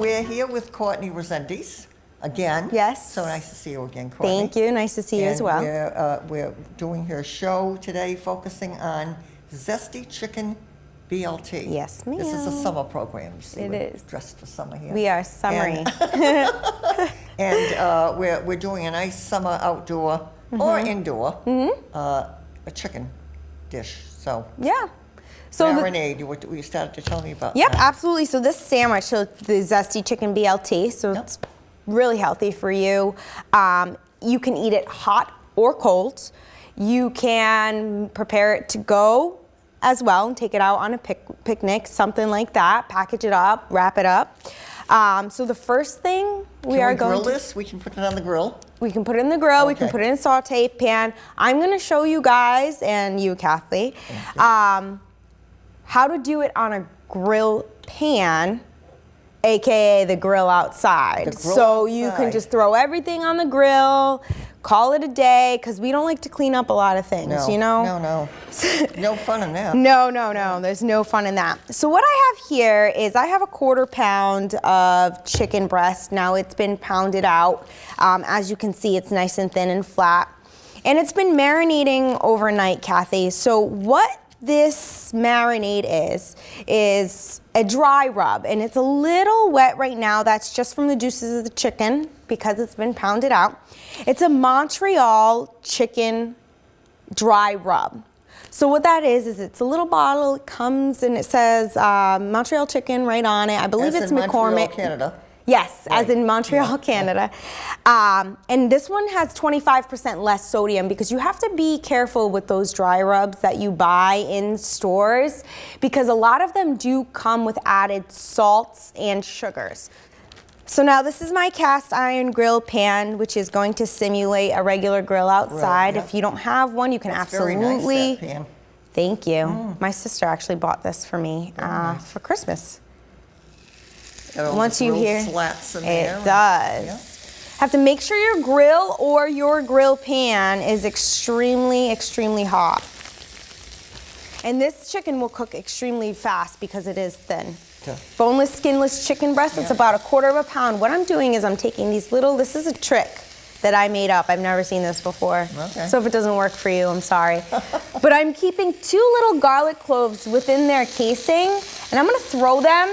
we're here with Courtney Resendiz again. Yes. So nice to see you again, Courtney. Thank you. Nice to see you as well. We're doing her show today focusing on zesty chicken BLT. Yes, ma'am. This is a summer program. You see, It we're is. dressed for summer here. We are summery. And we're doing a nice summer outdoor or indoor a chicken dish. So Yeah. So marinade. You started to tell me about. Yep, that. absolutely. So this sandwich, so the zesty chicken BLT, so it's really healthy for you. You can eat it hot or cold. You can prepare it to go as well and take it out on a picnic, something like that. Package it up, wrap it up. So the first thing we are going to grill this. We can put it on the grill. We can put it in the grill. We can Okay. put it in a saute pan. I'm going to show you guys and you, Kathy, how to do it on a grill pan, aka the grill outside. The grill so you can outside. just throw everything on the grill, call it a day, because we don't like to clean up a lot of things, No, you know? no. No fun in that. No. There's no fun in that. So what I have here is I have a 1/4 pound of chicken breast. Now it's been pounded out. As you can see, it's nice and thin and flat. And it's been marinating overnight, Kathy. So what this marinade is a dry rub, and it's a little wet right now. That's just from the juices of the chicken because it's been pounded out. It's a Montreal chicken dry rub. So what that is it's a little bottle. It comes and it says Montreal chicken right on it. I believe As it's in McCormick. Montreal, Canada. Yes, Right. as in Montreal, Canada. And this one has 25% less sodium because you have to be careful with those dry rubs that you buy in stores because a lot of them do come with added salts and sugars. So now this is my cast iron grill pan, which is going to simulate a regular grill outside. Right, If you don't have one, you can That's absolutely. very nice, that pan. Thank you. My sister actually bought this for me for Christmas. Got all Once the you grill hear slats in there. it does. Yeah. Have to make sure your grill or your grill pan is extremely hot. And this chicken will cook extremely fast because it is thin. Okay. Boneless, skinless chicken breast, it's about a 1/4 pound. What I'm doing is I'm taking these this is a trick that I made up. I've never seen this before. Okay. So if it doesn't work for you, I'm sorry. But I'm keeping 2 little garlic cloves within their casing, and I'm gonna throw them.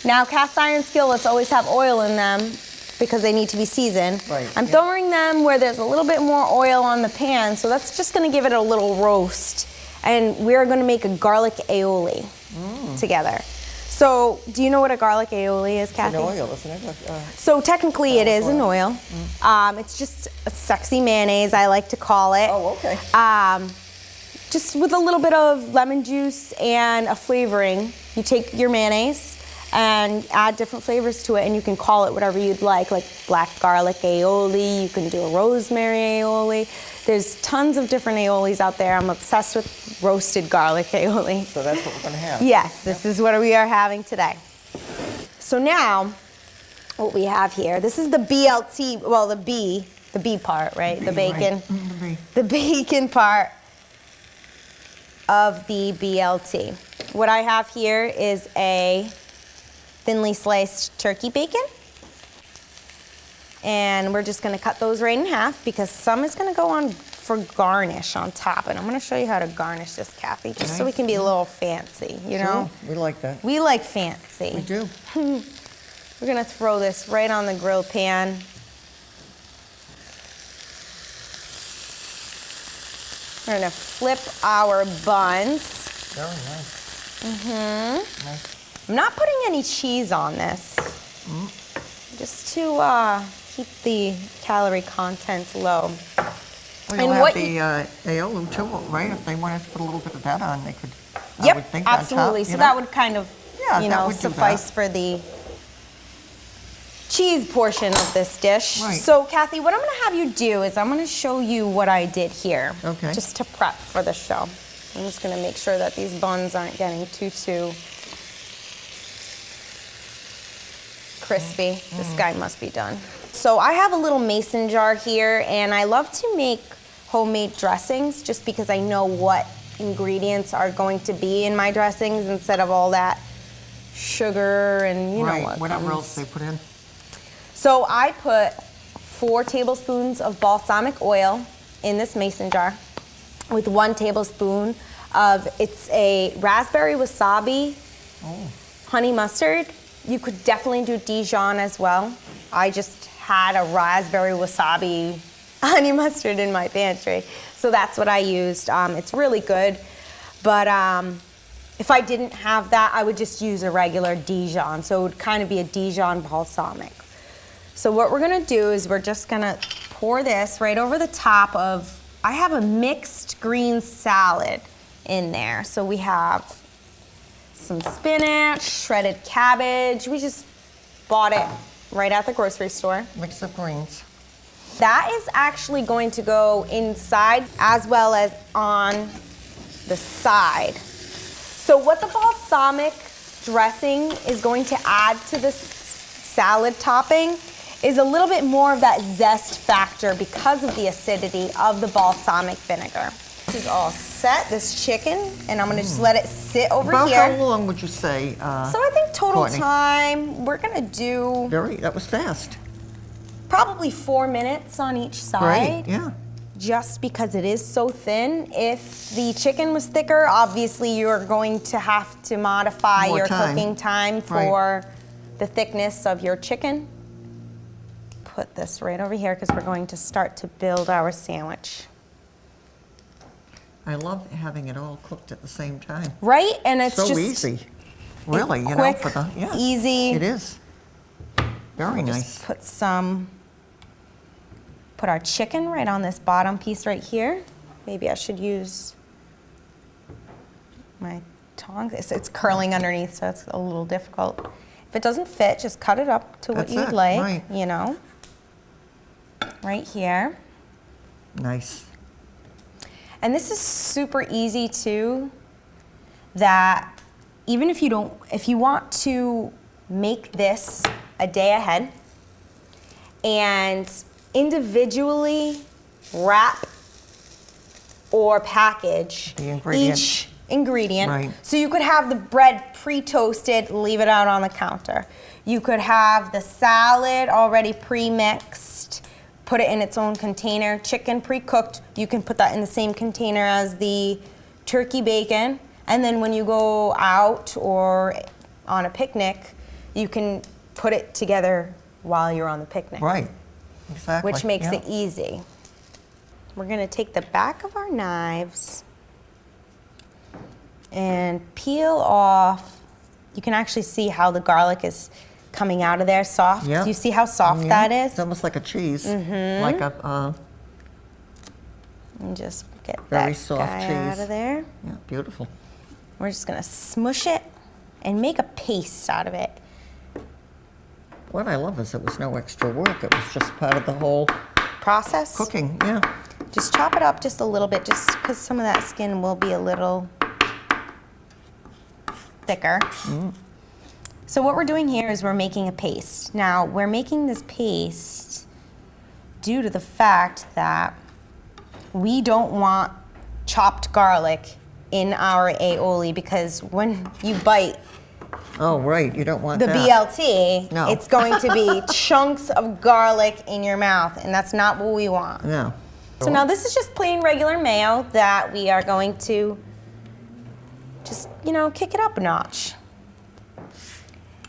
Now, cast iron skillets always have oil in them because they need to be seasoned. Right, I'm yeah. throwing them where there's a little bit more oil on the pan, so that's just gonna give it a little roast. And we're gonna make a garlic aioli together. So, do you know what a garlic aioli is, Kathy? An oil, isn't it? So technically it is an oil. It's just a sexy mayonnaise, I like to call it. Oh, okay. Just with a little bit of lemon juice and a flavoring. You take your mayonnaise and add different flavors to it, and you can call it whatever you'd like black garlic aioli, you can do a rosemary aioli. There's tons of different aiolis out there. I'm obsessed with roasted garlic aioli. So that's what we're going to have. Yes, this is what we are having today. So now, what we have here, this is the BLT, well, the B part, right? The bacon. Right. The B. The bacon part of the BLT. What I have here is a thinly sliced turkey bacon. And we're just gonna cut those right in half because some is gonna go on for garnish on top. And I'm gonna show you how to garnish this, Kathy, just so we can be a little fancy, you know? Sure, we like that. We like fancy. We do. We're gonna throw this right on the grill pan. We're gonna flip our buns. Very nice. Nice. I'm not putting any cheese on this, just to keep the calorie content low. Well, And you'll what have the aioli too, right? If they wanted to put a little bit of that on, they could. I Yep, would think on top, absolutely. you So know? that would kind of, Yeah, you that know, would do suffice that. for the cheese portion of this dish. Right. So Kathy, what I'm gonna have you do is I'm gonna show you what I did here. Okay. Just to prep for the show. I'm just gonna make sure that these buns aren't getting too crispy. This guy must be done. So I have a little mason jar here, and I love to make homemade dressings just because I know what ingredients are going to be in my dressings instead of all that sugar and you know Right, whatever comes. else they put in. So I put 4 tablespoons of balsamic oil in this mason jar with 1 tablespoon of, it's a raspberry wasabi honey mustard. You could definitely do Dijon as well. I just had a raspberry wasabi honey mustard in my pantry, so that's what I used. It's really good, but if I didn't have that, I would just use a regular Dijon, so it would kind of be a Dijon balsamic. So what we're gonna do is we're just gonna pour this right over the top of, I have a mixed green salad in there. So we have some spinach, shredded cabbage. We just bought it right at the grocery store. Mix of greens. That is actually going to go inside as well as on the side. So what the balsamic dressing is going to add to this salad topping is a little bit more of that zest factor because of the acidity of the balsamic vinegar. This is all set, this chicken, and I'm gonna just let it sit over About here. how long would you say? So I think total Courtney? time, we're gonna do That was fast. probably 4 minutes on each side. Right, yeah. Just because it is so thin. If the chicken was thicker, obviously you're going to have to modify More your time. cooking time for the thickness of your chicken. Put this right over here because we're going to start to build our sandwich. I love having it all cooked at the same time. Right? And it's So just easy. Really, you know, quick, for the, yeah. easy. It is. Very nice. Put our chicken right on this bottom piece right here. Maybe I should use my tongs. It's curling underneath, so it's a little difficult. If it doesn't fit, just cut it up to what That's you'd it, like, right. you know. Right here. Nice. And this is super easy too, that even if you want to make this a day ahead and individually wrap or package The ingredient. each ingredient. Right. So you could have the bread pre-toasted, leave it out on the counter. You could have the salad already pre-mixed, put it in its own container. Chicken pre-cooked, you can put that in the same container as the turkey bacon. And then when you go out or on a picnic, you can put it together while you're on the picnic. Right. Exactly. Which makes yeah. it easy. We're gonna take the back of our knives and peel off. You can actually see how the garlic is coming out of there soft. Yeah. Do you see how soft Yeah. that is? It's almost like a cheese. Like a And just get Very that soft guy out cheese. of there. yeah, beautiful. We're just gonna smush it and make a paste out of it. What I love is it was no extra work. It was just part of the whole Process. cooking. Yeah. Just chop it up just a little bit, just because some of that skin will be a little thicker. So what we're doing here is we're making a paste. Now, we're making this paste due to the fact that we don't want chopped garlic in our aioli, because when you bite Oh, right. You don't want the that. BLT, No. it's going to be chunks of garlic in your mouth, and that's not what we want. No. So now this is just plain regular mayo that we are going to just, kick it up a notch.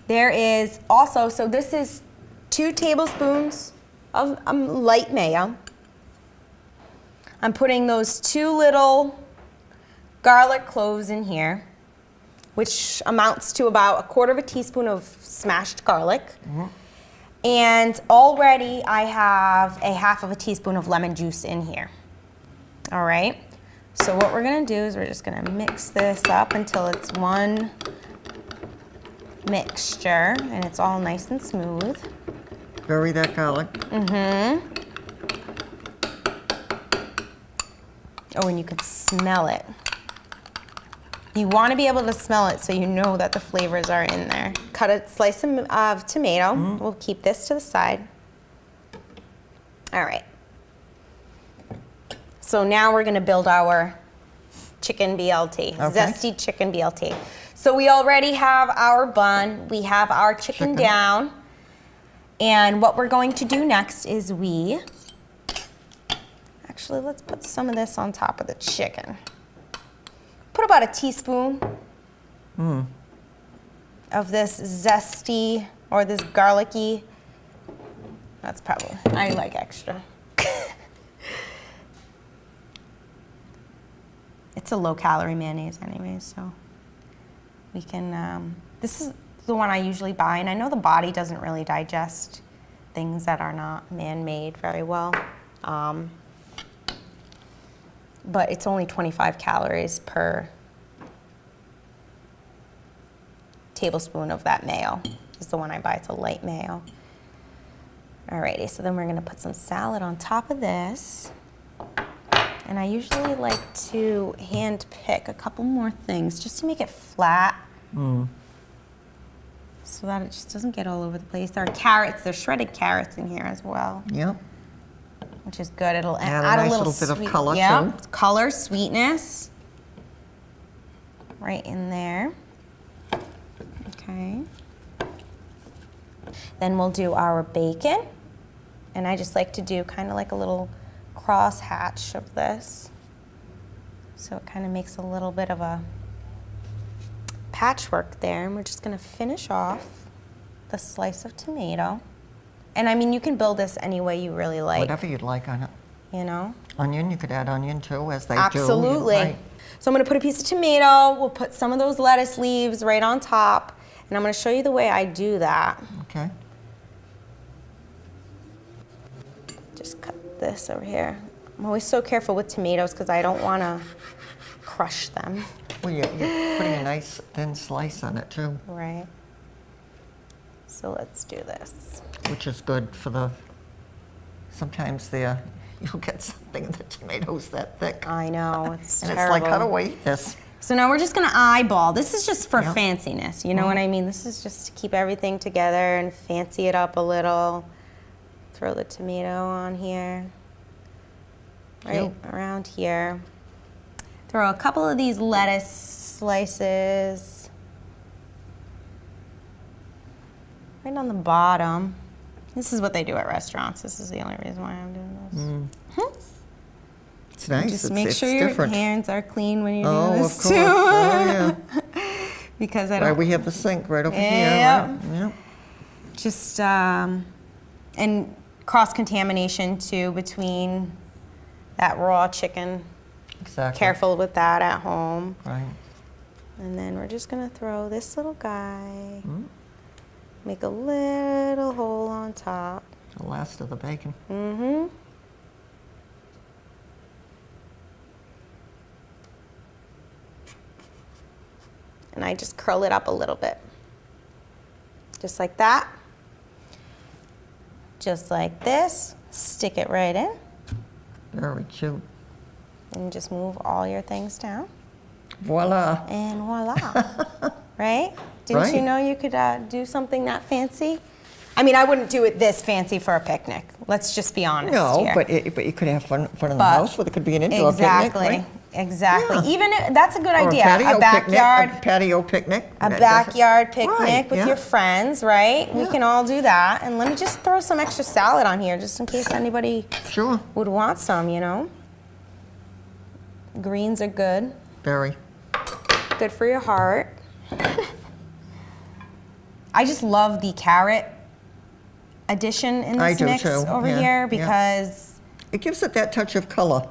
There is also, so this is 2 tablespoons of light mayo. I'm putting those 2 little garlic cloves in here, which amounts to about 1/4 teaspoon of smashed garlic. And already I have a 1/2 teaspoon of lemon juice in here. All right, so what we're gonna do is we're just gonna mix this up until it's one mixture and it's all nice and smooth. Bury that garlic. Oh, and you can smell it. You want to be able to smell it so you know that the flavors are in there. Cut a slice of tomato. We'll keep this to the side. All right. So now we're going to build our chicken BLT, Okay. zesty chicken BLT. So we already have our bun, we have our chicken down, and what we're going to do next is actually let's put some of this on top of the chicken. Put about a teaspoon of this zesty or this garlicky. That's probably, I like extra. It's a low-calorie mayonnaise anyway, so we can, this is the one I usually buy, and I know the body doesn't really digest things that are not man-made very well. But it's only 25 calories per tablespoon of that mayo. Is the one I buy, it's a light mayo. Alrighty, so then we're gonna put some salad on top of this. And I usually like to hand pick a couple more things just to make it flat. So that it just doesn't get all over the place. There are carrots, there's shredded carrots in here as well. Yep. Which is good, it'll Add add a a nice little bit of sweet, color yeah, too. color, sweetness. Right in there. Okay. Then we'll do our bacon. And I just like to do kind of like a little cross hatch of this. So it kind of makes a little bit of a patchwork there. And we're just gonna finish off the slice of tomato. And I mean, you can build this any way you really like. Whatever you'd like on it. You know? Onion, you could add onion too, as they do. Absolutely. Right. So I'm gonna put a piece of tomato, we'll put some of those lettuce leaves right on top, and I'm gonna show you the way I do that. Okay. Just cut this over here. I'm always so careful with tomatoes because I don't wanna crush them. Well, you're putting a nice thin slice on it too, Right. So let's do this. which is good for the, sometimes you'll get something, the tomatoes that thick. I know, it's And terrible. it's like, how do I eat this? So now we're just gonna eyeball. This is just for Yeah. fanciness, you know what I mean? This is just to keep everything together and fancy it up a little. Throw the tomato on here, right around here. Throw a couple of these lettuce slices right on the bottom. This is what they do at restaurants. This is the only reason why I'm doing this. It's nice. Just it's, make it's sure different. your hands are clean when you're Oh, doing of this course. too. Oh, yeah. Because I Right, don't we have the sink right over here. Yep. Right? Yep. just and cross-contamination too between that raw chicken. Exactly. Careful with that at home. Right. And then we're just gonna throw this little guy, make a little hole on top. The last of the bacon. Mm-hmm. And I just curl it up a little bit. Just like that. Just like this. Stick it right in. Very cute. And just move all your things down. Voila. And voila. Right? Didn't you Right. know you could do something that fancy? I mean, I wouldn't do it this fancy for a picnic. Let's just be honest No, here. but you could have fun in the But- house, where there could be an indoor picnic, right? Exactly. Yeah. Even that's a good Or idea. a backyard, patio picnic. a That doesn't- backyard picnic Right, with yeah. your friends, right? We Yeah. can all do that. And let me just throw some extra salad on here, just in case anybody Sure. would want some. You know, greens are good. Very. Good for your heart. I just love the carrot addition in I this do mix too, over yeah, here yeah. because It gives it that touch of color.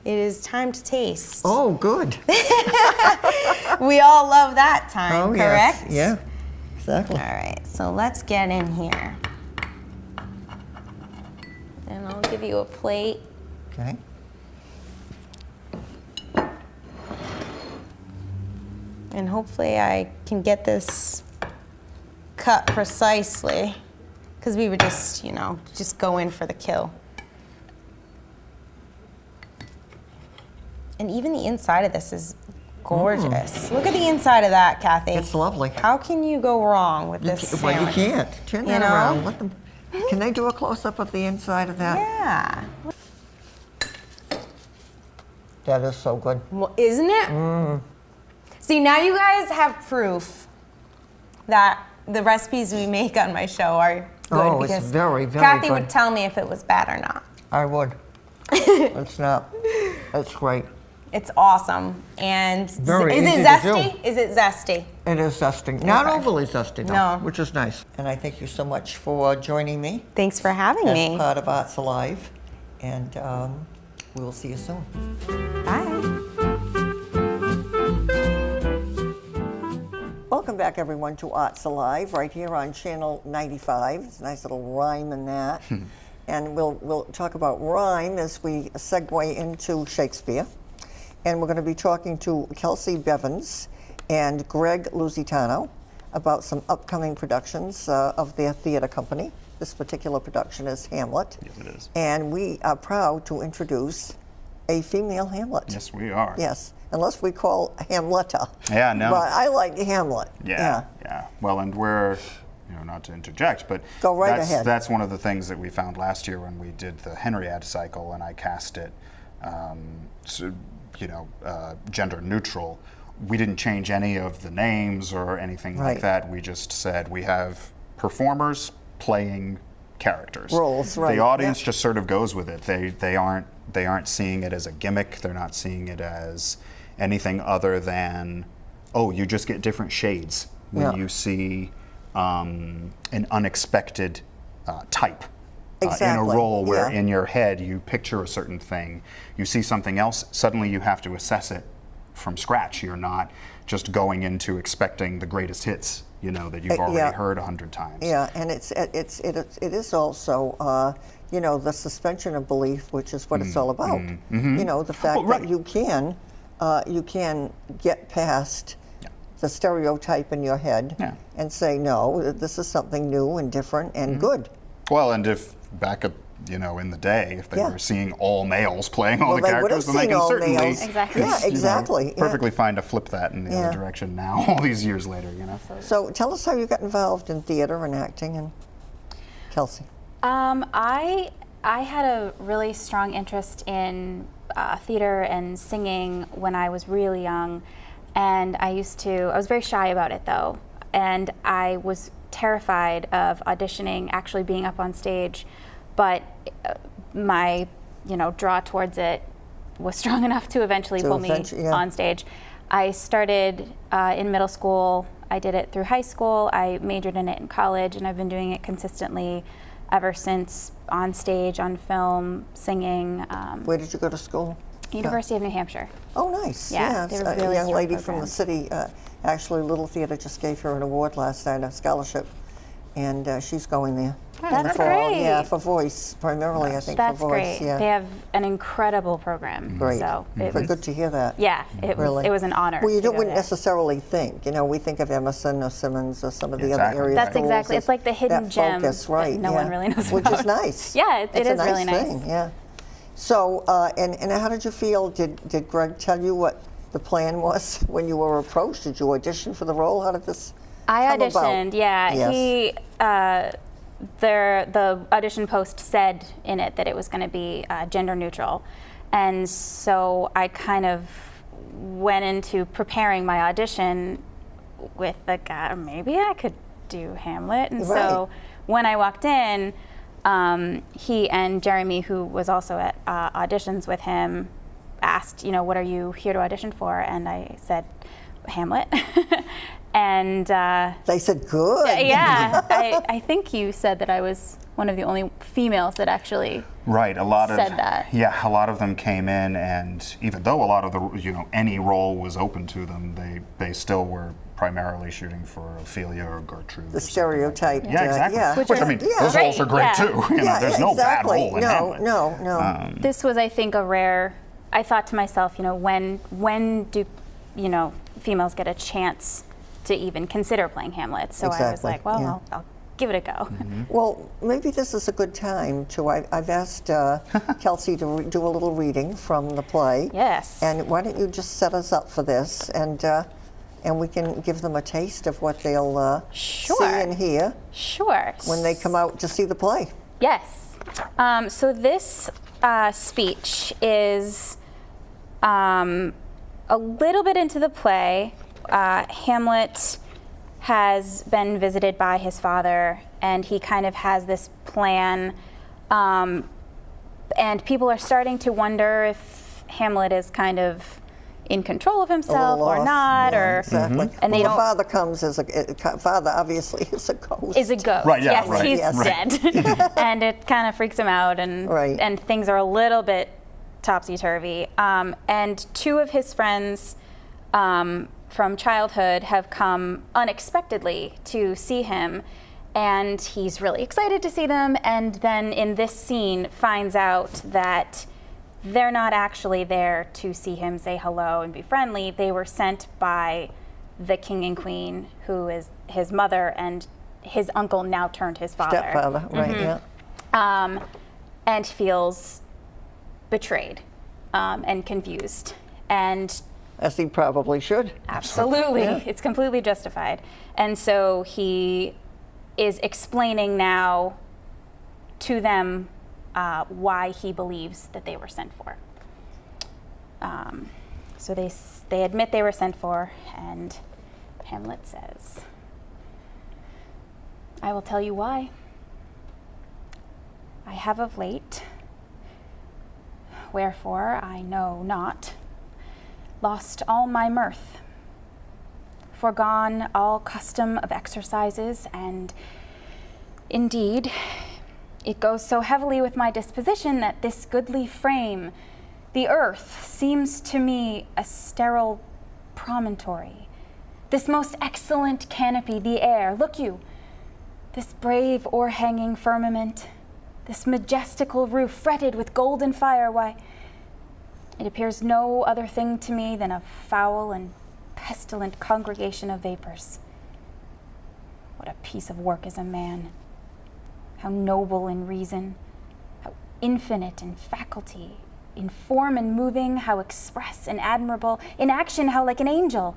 it is time to taste. Oh, good. We all love that time, Oh, correct? yes. Yeah. Exactly. All right, so let's get in here. And I'll give you a plate. Okay. And hopefully I can get this cut precisely because we would just, you know, just go in for the kill. And even the inside of this is gorgeous. Look at the inside of that, Kathy. It's lovely. How can you go wrong with this Well, you sandwich? can't. Turn You that know? around. Let them. Can they do a close-up of the inside of that? Yeah. That is so good. Well, isn't it? See, now you guys have proof that the recipes we make on my show are good. Oh, it's because very, very Kathy good. would tell me if it was bad or not. I would. It's not. That's great. It's awesome. And Very is easy it to zesty? Is it zesty? It is zesty. Not Okay. overly zesty, though, No. which is nice. And I thank you so much for joining me Thanks for having as me. part of Arts Alive. And we will see you soon. Bye. Welcome back, everyone, to Arts Alive, right here on Channel 95. It's a nice little rhyme in that. And we'll talk about rhyme as we segue into Shakespeare. And we're going to be talking to Kelsey Bevins and Greg Lusitano about some upcoming productions of their theater company. This particular production is Hamlet. Yes, it is. And we are proud to introduce a female Hamlet. Yes, we are. Yes, unless we call Hamletta. Yeah, no. But I like Hamlet. Yeah. Well, and we're, not to interject, but Go right that's, ahead. That's one of the things that we found last year when we did the Henriade cycle, and I cast it, gender neutral. We didn't change any of the names or anything Right. like that. We just said we have performers playing characters. Roles, right, The audience yeah. just sort of goes with it. They aren't seeing it as a gimmick. They're not seeing it as anything other than, oh, you just get different shades when Yeah. you see an unexpected type in a Exactly, role where yeah. in your head you picture a certain thing, you see something else, suddenly you have to assess it from scratch. You're not just going into expecting the greatest hits, that you've already yeah. heard 100 times. Yeah, and it is also the suspension of belief, which is what it's all about. The fact right. that you can get past the stereotype in your head Yeah. and say, no, this is something new and different and good. Well, and if back up, in the day, if they Yeah. were seeing all males playing all Well, the they would have characters, then they seen can all certainly males. Exactly. Yeah, it's, exactly. yeah. perfectly fine to flip that in the Yeah. other direction now, all these years later, So tell us how you got involved in theater and acting, and Kelsey. I had a really strong interest in theater and singing when I was really young, and I was very shy about it though, and I was terrified of auditioning, actually being up on stage, but my draw towards it was strong enough to eventually pull me yeah. on stage. I started in middle school. I did it through high school. I majored in it in college, and I've been doing it consistently ever since, on stage, on film, singing. Where did you go to school? University of New Hampshire. Oh, nice. Yeah, they were a really young strong lady from the programs. city. Actually, Little Theater just gave her an award last night, a scholarship, and she's going there. in the That's fall. great. Yeah, for voice, primarily, I think, That's for voice. great. Yeah. They have an incredible program. Great. So it Very was, good to hear that. yeah, it Really. was an honor. Well, you to go wouldn't there. necessarily think. We think of Emerson or Simmons or some of the Exactly. other area That's schools exactly. as It's like the hidden that gem focus, that right? no yeah. one really knows Which about. is nice. Yeah, it it's is a nice really nice. thing, yeah. So, and how did you feel? Did Greg tell you what the plan was when you were approached? Did you audition for the role? How did this I come auditioned. about? Yeah, Yes. he. The audition post said in it that it was going to be gender neutral, and so I kind of went into preparing my audition with the guy. Maybe I could do Hamlet, and Right. so when I walked in, he and Jeremy, who was also at auditions with him, asked, what are you here to audition for? And I said, Hamlet. And They said, good. yeah, I think you said that I was one of the only females that actually Right, a lot said of that. Yeah, a lot of them came in, and even though a lot of the any role was open to them, they still were primarily shooting for Ophelia or Gertrude. The stereotype. Yeah, exactly. yeah. Which I mean, those Right, roles are great yeah. too. Yeah, There's no bad exactly. role in no, Hamlet. No. This was, I think, a rare. I thought to myself, when do females get a chance to even consider playing Hamlet? So I was Exactly, like, well, yeah. I'll give it a go. Well, maybe this is a good time to. I've asked Kelsey to do a little reading from the play. Yes. And why don't you just set us up for this, and we can give them a taste of what they'll see Sure. and hear Sure. when they come out to see the play. Yes. So this speech is a little bit into the play, Hamlet has been visited by his father, and he kind of has this plan, and people are starting to wonder if Hamlet is kind of in control of himself or off. not, Yeah, or exactly. and they Well, the don't. father comes as father obviously is a ghost. Is a ghost. Right, yeah, yes, right, he's yes. dead. And it kind of freaks him out, and Right. and things are a little bit topsy-turvy. And two of his friends from childhood have come unexpectedly to see him, and he's really excited to see them, and then in this scene finds out that they're not actually there to see him, say hello, and be friendly. They were sent by the king and queen, who is his mother, and his uncle now turned his father. Stepfather, right? Yeah. And feels betrayed and confused. And As he probably should. absolutely, it's completely justified. And so he is explaining now to them why he believes that they were sent for. So they admit they were sent for, and Hamlet says, "I will tell you why. I have of late, wherefore I know not, lost all my mirth, forgone all custom of exercises, and indeed, it goes so heavily with my disposition that this goodly frame, the earth, seems to me a sterile promontory. This most excellent canopy, the air, look you, this brave o'erhanging firmament, this majestical roof fretted with golden fire, why, it appears no other thing to me than a foul and pestilent congregation of vapors. What a piece of work is a man! How noble in reason, how infinite in faculty, in form and moving, how express and admirable, in action, how like an angel,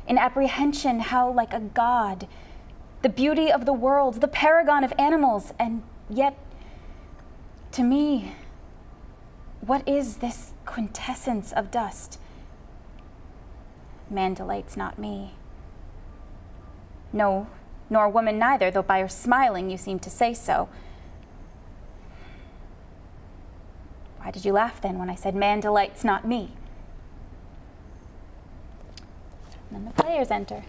in apprehension, how like a god, the beauty of the world, the paragon of animals, and yet, to me, what is this quintessence of dust? Man delights not me. No, nor woman neither, though by her smiling you seem to say so. Why did you laugh then when I said man delights not me? And then the players enter.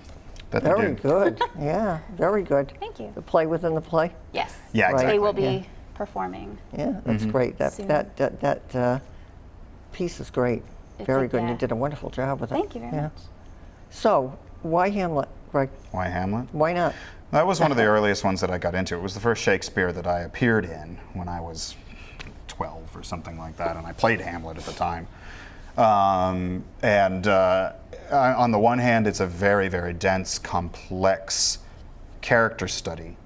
That they Very do. good. Yeah, very good. Thank you. The play within the play. Yes. Yeah, Right. exactly. They will be Yeah. performing. Yeah, that's great. That Soon. that piece is great. It's Very a- good. And yeah. you did a wonderful job with it. Thank you very much. So, why Hamlet, Greg? Why Hamlet? Why not? That was one of the earliest ones that I got into. It was the first Shakespeare that I appeared in when I was 12 or something like that, and I played Hamlet at the time. On the one hand, it's a very, very dense, complex character study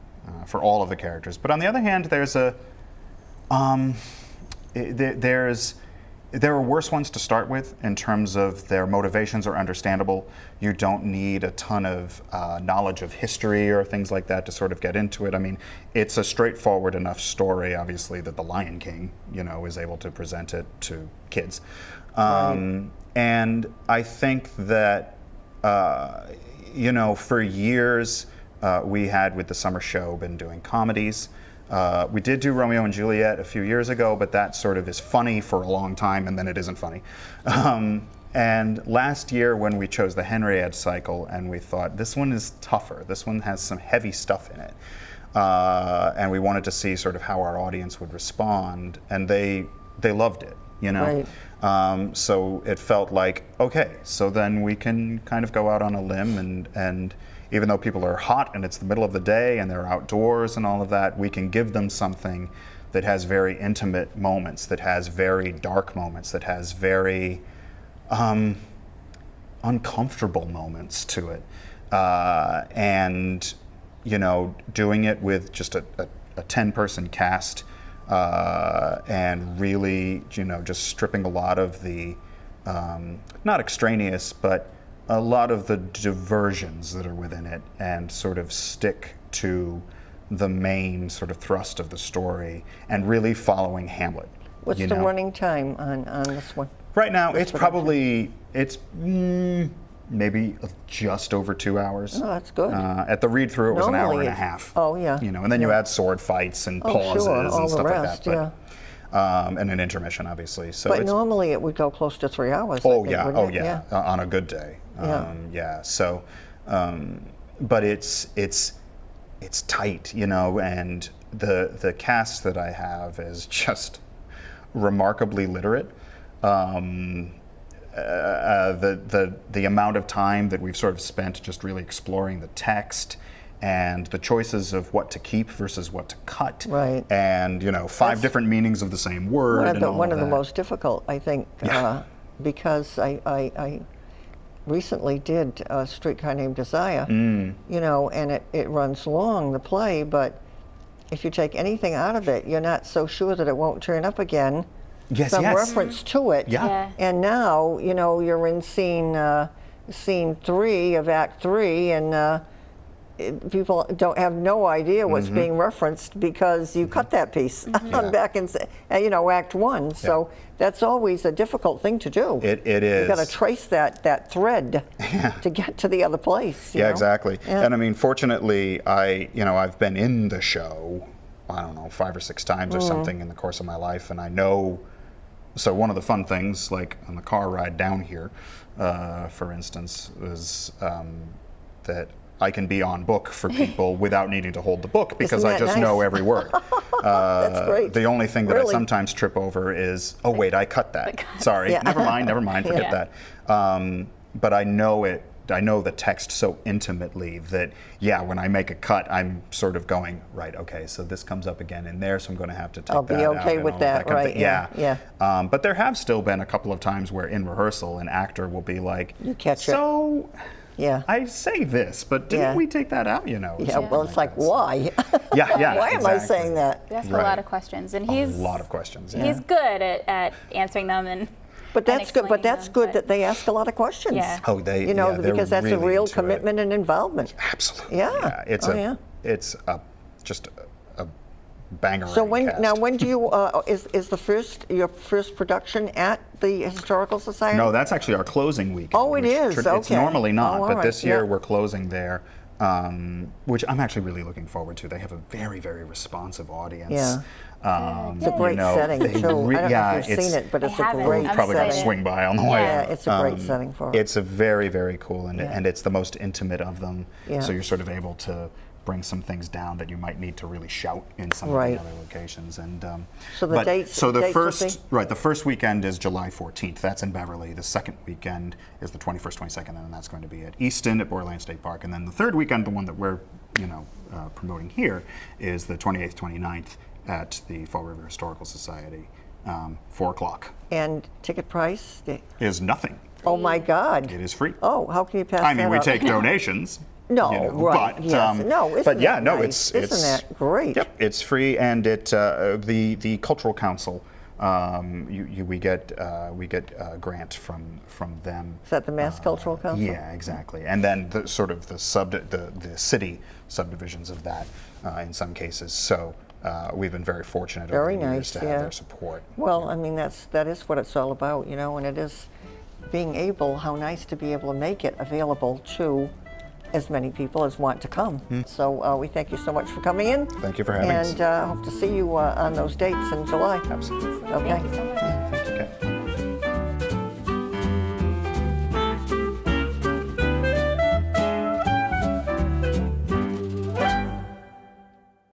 for all of the characters. But on the other hand, there are worse ones to start with in terms of their motivations are understandable. You don't need a ton of knowledge of history or things like that to sort of get into it. I mean, it's a straightforward enough story, obviously, that The Lion King, is able to present it to kids. And I think that, for years, we had with the summer show been doing comedies. We did do Romeo and Juliet a few years ago, but that sort of is funny for a long time, and then it isn't funny. And last year when we chose the Henriette cycle, and we thought, this one is tougher. This one has some heavy stuff in it. And we wanted to see sort of how our audience would respond, and they loved it, Right. So it felt like, okay, so then we can kind of go out on a limb and even though people are hot and it's the middle of the day and they're outdoors and all of that, we can give them something that has very intimate moments, that has very dark moments, that has very uncomfortable moments to it. And, doing it with just a 10-person cast and really, just stripping a lot of the, not extraneous, but a lot of the diversions that are within it and sort of stick to the main sort of thrust of the story and really following Hamlet. What's the running time on this one? Right now, it's probably, it's maybe just over 2 hours. Oh, that's good. At the read-through, it was an hour Normally and a it's- half. oh, yeah. You know, and then you add sword fights and pauses sure, all and the stuff rest, like that. But, and an intermission, obviously. So But it's, normally it would go close to 3 hours. I oh think, yeah, wouldn't oh it? yeah, on a good day. Yeah. So, but it's tight, you know, and the cast that I have is just remarkably literate. The amount of time that we've sort of spent just really exploring the text and the choices of what to keep versus what to cut, Right. and you know, 5 different meanings of the same word. One of the that. most difficult, I think, because I recently did a Streetcar Named Desire, you know, and it runs long, the play, but if you take anything out of it, you're not so sure that it won't turn up again. Yes, Some yes. reference to it. Yeah. And now, you know, you're in scene 3 of Act 3, and people don't have no idea what's being referenced because you cut that piece back in, you know, Act 1. So that's always a difficult thing to do. It is. You've got to trace that thread to get to the other place. you Yeah, know? exactly. Yeah. And I mean, fortunately, I've been in the show, I don't know, 5 or 6 times or something in the course of my life, and I know. So one of the fun things, like on the car ride down here, for instance, is that I can be on book for people without needing to hold the book because Isn't I that just nice? know every word. That's great. The only thing that I Really? sometimes trip over is, oh wait, I cut that. Sorry, Yeah. never mind, forget that. But I know it. I know the text so intimately that, yeah, when I make a cut, I'm sort of going, right, okay, so this comes up again in there, so I'm going to have to take I'll that be out okay and with all that, kind of right, thing. yeah. But there have still been a couple of times where in rehearsal, an actor will be like, You catch it. so Yeah. I say this, but didn't Yeah. we take that out, you know? or Yeah, something well, it's like, that. why? Yeah, Why am I exactly. saying that? We ask Right. a lot of questions, and he's A lot of questions. Yeah. he's good at answering them and. But that's good. But explaining that's them, good but- that they ask a lot of questions. Yeah. Oh, they, You know, yeah, they're because that's a really real into it. commitment and involvement. Absolutely. Yeah. It's Oh, it's just a banger. So when do you is your first production at the Historical Society? No, that's actually our closing weekend. Oh, it which is? It's Okay. normally not, Oh, all but right. this year Yeah. we're closing there, which I'm actually really looking forward to. They have a very, very responsive audience. Yeah. It's a you great know, setting they too. I don't know yeah, if you've seen it, but I it's a haven't. great I'm probably got to setting. swing by on the way. Yeah, out. it's a great setting for it. It's a very, very cool, and, Yeah. and it's the most intimate of them. Yeah. So you're sort of able to bring some things down that you might need to really shout in some Right. of the other locations. And So the dates- So the dates will first be? right, the first weekend is July 14th. That's in Beverly. The second weekend is the 21st, 22nd, and that's going to be at Easton at Borderland State Park. And then the third weekend, the one that we're promoting here, is the 28th, 29th at the Fall River Historical Society, 4 o'clock. And ticket price? Is nothing. Oh my God! It is free. Oh, how can you pass I mean, that we up? take donations. No, you know, right? But, Yes. No, isn't but yeah, that no, nice? it's Isn't that great? Yep, it's free, and it the Cultural Council. We get a grant from them. Is that the Mass Cultural Council? Yeah, exactly. And then the sort of the city subdivisions of that in some cases. So we've been very fortunate Very over the years nice, to have yeah. their support. Well, I mean, that is what it's all about, you know, and it is being able, how nice to be able to make it available to as many people as want to come. So we thank you so much for coming in. Thank you for having us. And hope to see you on those dates in July. Absolutely. Okay. Thank you so much. Okay.